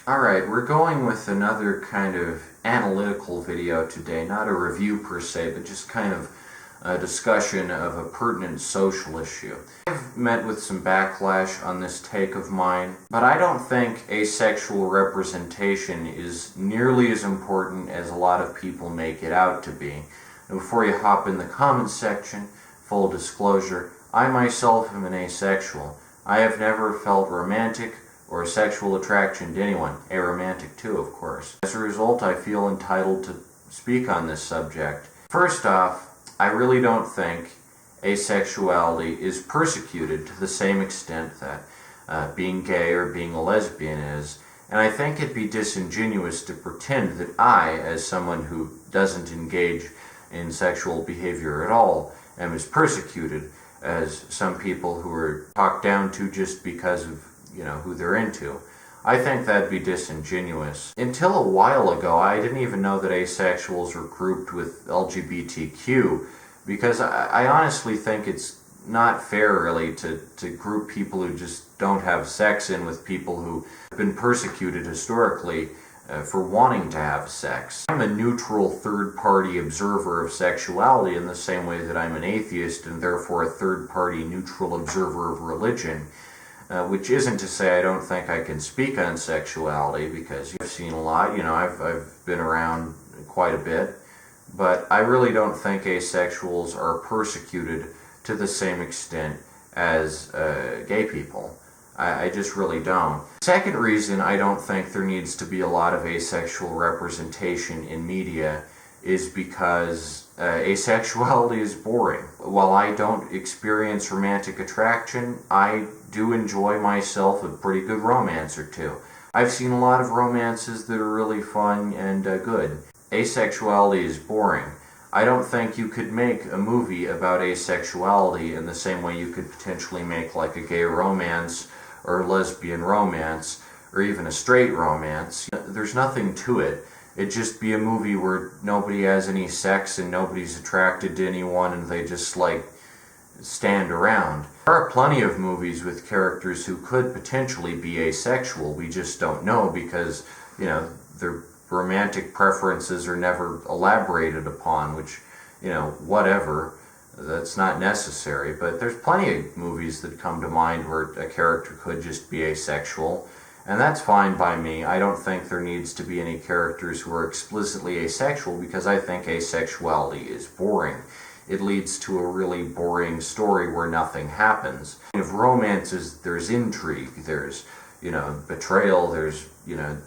Alright, we're going with another kind of analytical video today, not a review per se, but just kind of a discussion of a pertinent social issue. I've met with some backlash on this take of mine, but I don't think asexual representation is nearly as important as a lot of people make it out to be. And before you hop in the comments section, full disclosure, I myself am an asexual. I have never felt romantic or sexual attraction to anyone, aromantic too, of course. As a result, I feel entitled to speak on this subject. First off, I really don't think asexuality is persecuted to the same extent that being gay or being a lesbian is, and I think it'd be disingenuous to pretend that I, as someone who doesn't engage in sexual behavior at all, am as persecuted as some people who are talked down to just because of who they're into. I think that'd be disingenuous. Until a while ago, I didn't even know that asexuals were grouped with LGBTQ, because I honestly think it's not fair, really, to group people who just don't have sex in with people who have been persecuted historically for wanting to have sex. I'm a neutral third-party observer of sexuality in the same way that I'm an atheist and therefore a third-party neutral observer of religion. Which isn't to say I don't think I can speak on sexuality, because I've seen a lot, I've been around quite a bit, but I really don't think asexuals are persecuted to the same extent as gay people. I just really don't. Second reason I don't think there needs to be a lot of asexual representation in media is because asexuality is boring. While I don't experience romantic attraction, I do enjoy myself a pretty good romance or two. I've seen a lot of romances that are really fun and good. Asexuality is boring. I don't think you could make a movie about asexuality in the same way you could potentially make like a gay romance or a lesbian romance or even a straight romance. There's nothing to it. It'd just be a movie where nobody has any sex and nobody's attracted to anyone and they just stand around. There are plenty of movies with characters who could potentially be asexual. We just don't know because, their romantic preferences are never elaborated upon, which, whatever. That's not necessary. But there's plenty of movies that come to mind where a character could just be asexual. And that's fine by me. I don't think there needs to be any characters who are explicitly asexual because I think asexuality is boring. It leads to a really boring story where nothing happens. Of romances, there's intrigue, there's, betrayal, there's,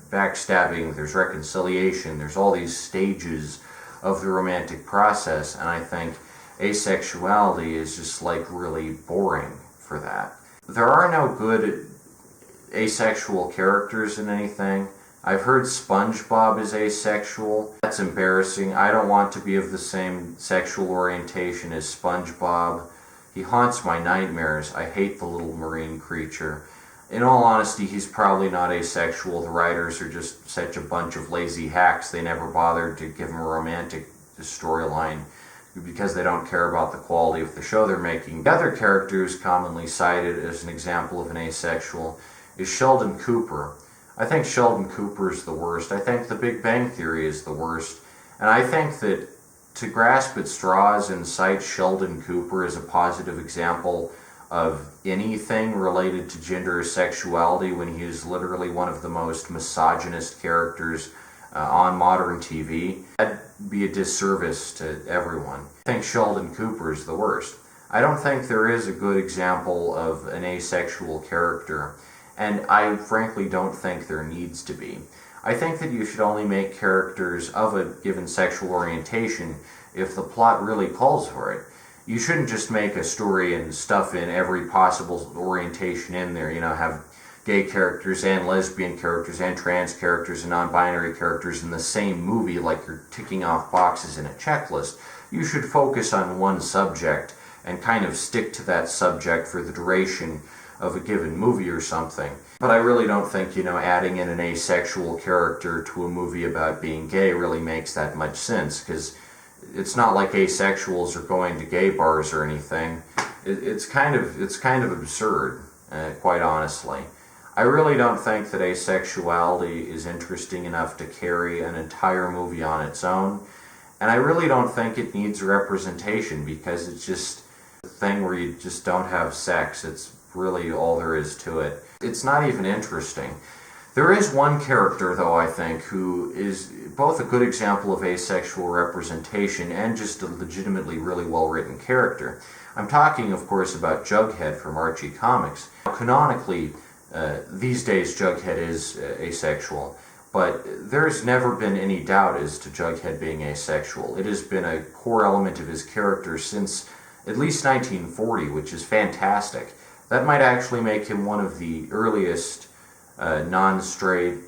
backstabbing, there's reconciliation, there's all these stages of the romantic process, and I think asexuality is just really boring for that. There are no good asexual characters in anything. I've heard SpongeBob is asexual. That's embarrassing. I don't want to be of the same sexual orientation as SpongeBob. He haunts my nightmares. I hate the little marine creature. In all honesty, he's probably not asexual. The writers are just such a bunch of lazy hacks. They never bothered to give him a romantic storyline because they don't care about the quality of the show they're making. The other characters commonly cited as an example of an asexual is Sheldon Cooper. I think Sheldon Cooper is the worst. I think The Big Bang Theory is the worst. And I think that to grasp at straws and cite Sheldon Cooper as a positive example of anything related to gender or sexuality when he is literally one of the most misogynist characters on modern TV, that'd be a disservice to everyone. I think Sheldon Cooper is the worst. I don't think there is a good example of an asexual character. And I frankly don't think there needs to be. I think that you should only make characters of a given sexual orientation if the plot really calls for it. You shouldn't just make a story and stuff in every possible orientation in there, have gay characters and lesbian characters and trans characters and non-binary characters in the same movie like you're ticking off boxes in a checklist. You should focus on one subject and kind of stick to that subject for the duration of a given movie or something. But I really don't think, adding in an asexual character to a movie about being gay really makes that much sense, because it's not like asexuals are going to gay bars or anything. It's kind of absurd, quite honestly. I really don't think that asexuality is interesting enough to carry an entire movie on its own. And I really don't think it needs representation because it's just a thing where you just don't have sex. It's really all there is to it. It's not even interesting. There is one character, though, I think, who is both a good example of asexual representation and just a legitimately really well-written character. I'm talking, of course, about Jughead from Archie Comics. Canonically, these days Jughead is asexual, but there's never been any doubt as to Jughead being asexual. It has been a core element of his character since at least 1940, which is fantastic. That might actually make him one of the earliest non-straight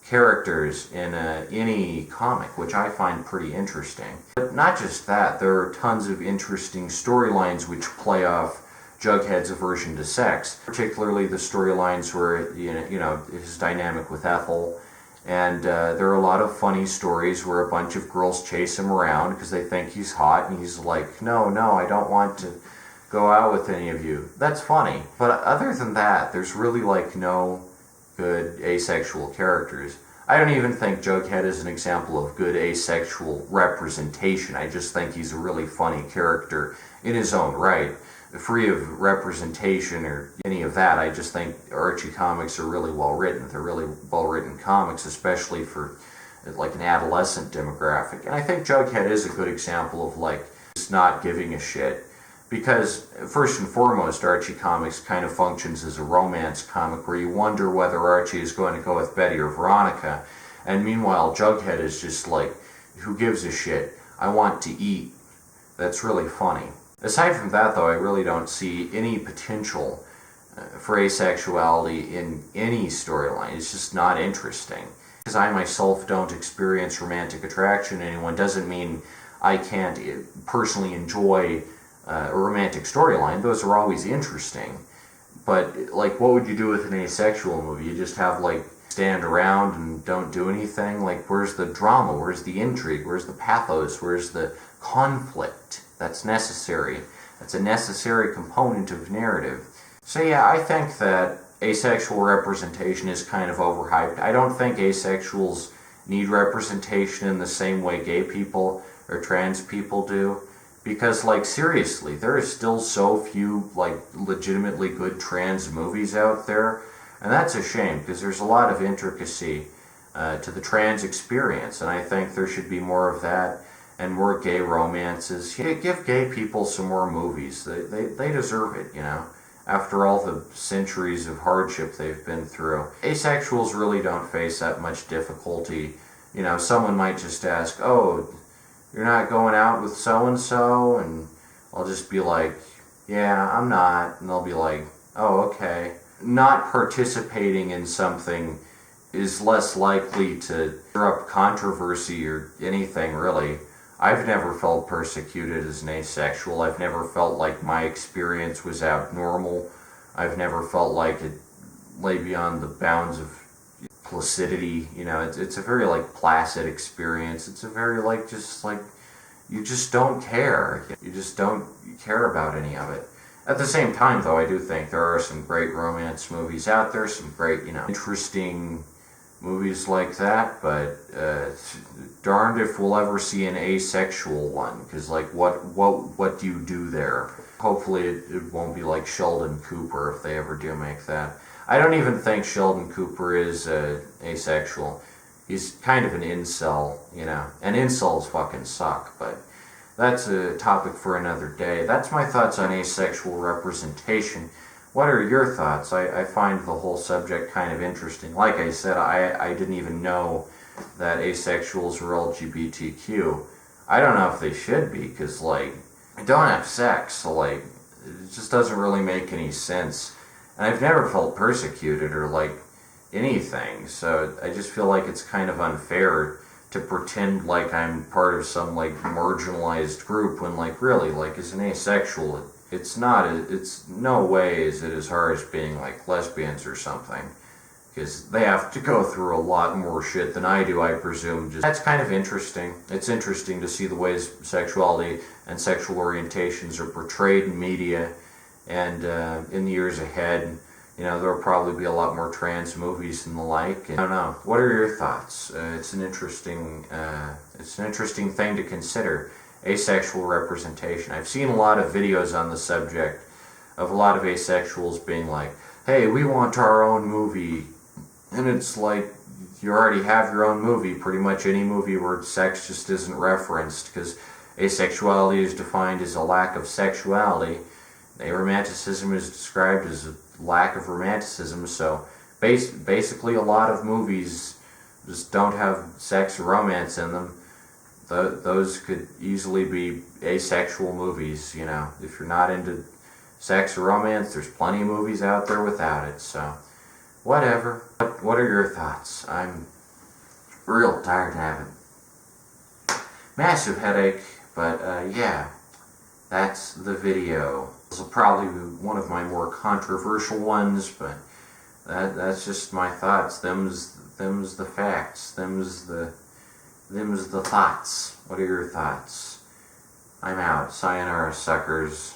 characters in any comic, which I find pretty interesting. But not just that, there are tons of interesting storylines which play off Jughead's aversion to sex, particularly the storylines where his dynamic with Ethel, and there are a lot of funny stories where a bunch of girls chase him around because they think he's hot, and he's like, no, I don't want to go out with any of you. That's funny. But other than that, there's really like no good asexual characters. I don't even think Jughead is an example of good asexual representation. I just think he's a really funny character in his own right. Free of representation or any of that, I just think Archie comics are really well written. They're really well written comics, especially for like an adolescent demographic. And I think Jughead is a good example of like just not giving a shit. Because, first and foremost, Archie Comics kind of functions as a romance comic where you wonder whether Archie is going to go with Betty or Veronica. And meanwhile, Jughead is just like, who gives a shit? I want to eat. That's really funny. Aside from that, though, I really don't see any potential for asexuality in any storyline. It's just not interesting. Because I myself don't experience romantic attraction to anyone doesn't mean I can't personally enjoy a romantic storyline. Those are always interesting, but like, what would you do with an asexual movie? You just have like stand around and don't do anything? Like, where's the drama? Where's the intrigue? Where's the pathos? Where's the conflict that's necessary? That's a necessary component of narrative. So yeah, I think that asexual representation is kind of overhyped. I don't think asexuals need representation in the same way gay people or trans people do. Because, like, seriously, there are still so few, like, legitimately good trans movies out there. And that's a shame, because there's a lot of intricacy to the trans experience. And I think there should be more of that and more gay romances. Give gay people some more movies. They deserve it, you know, after all the centuries of hardship they've been through. Asexuals really don't face that much difficulty. You know, someone might just ask, oh, you're not going out with so-and-so? And I'll just be like, yeah, I'm not. And they'll be like, oh, okay. Not participating in something is less likely to stir up controversy or anything, really. I've never felt persecuted as an asexual. I've never felt like my experience was abnormal. I've never felt like it lay beyond the bounds of placidity. You know, it's a very like placid experience. It's a very like just like you just don't care. You just don't care about any of it. At the same time, though, I do think there are some great romance movies out there, some great, you know, interesting movies like that, but darned if we'll ever see an asexual one, because like what do you do there? Hopefully it won't be like Sheldon Cooper if they ever do make that. I don't even think Sheldon Cooper is asexual. He's kind of an incel, you know, and incels fucking suck, but that's a topic for another day. That's my thoughts on asexual representation. What are your thoughts? I find the whole subject kind of interesting. Like I said, I didn't even know that asexuals were LGBTQ. I don't know if they should be, because, like, I don't have sex, so, like, it just doesn't really make any sense. And I've never felt persecuted or, like, anything, so I just feel like it's kind of unfair to pretend like I'm part of some, like, marginalized group when, like, really, like, as an asexual, it's no way is it as hard as being, like, lesbians or something. Because they have to go through a lot more shit than I do, I presume. That's kind of interesting. It's interesting to see the ways sexuality and sexual orientations are portrayed in media and in the years ahead. there'll probably be a lot more trans movies and the like. And I don't know. What are your thoughts? It's an interesting thing to consider. Asexual representation. I've seen a lot of videos on the subject of a lot of asexuals being like, "Hey, we want our own movie," and it's like, you already have your own movie. Pretty much any movie where sex just isn't referenced, because asexuality is defined as a lack of sexuality. Aromanticism is described as a lack of romanticism. So basically a lot of movies just don't have sex or romance in them. Those could easily be asexual movies. If you're not into sex or romance, there's plenty of movies out there without it. So whatever. What are your thoughts? I'm real tired of having massive headache, but yeah, that's the video. This will probably be one of my more controversial ones, but that's just my thoughts. Them's the facts. Them's the thoughts. What are your thoughts? I'm out. Sayonara, suckers.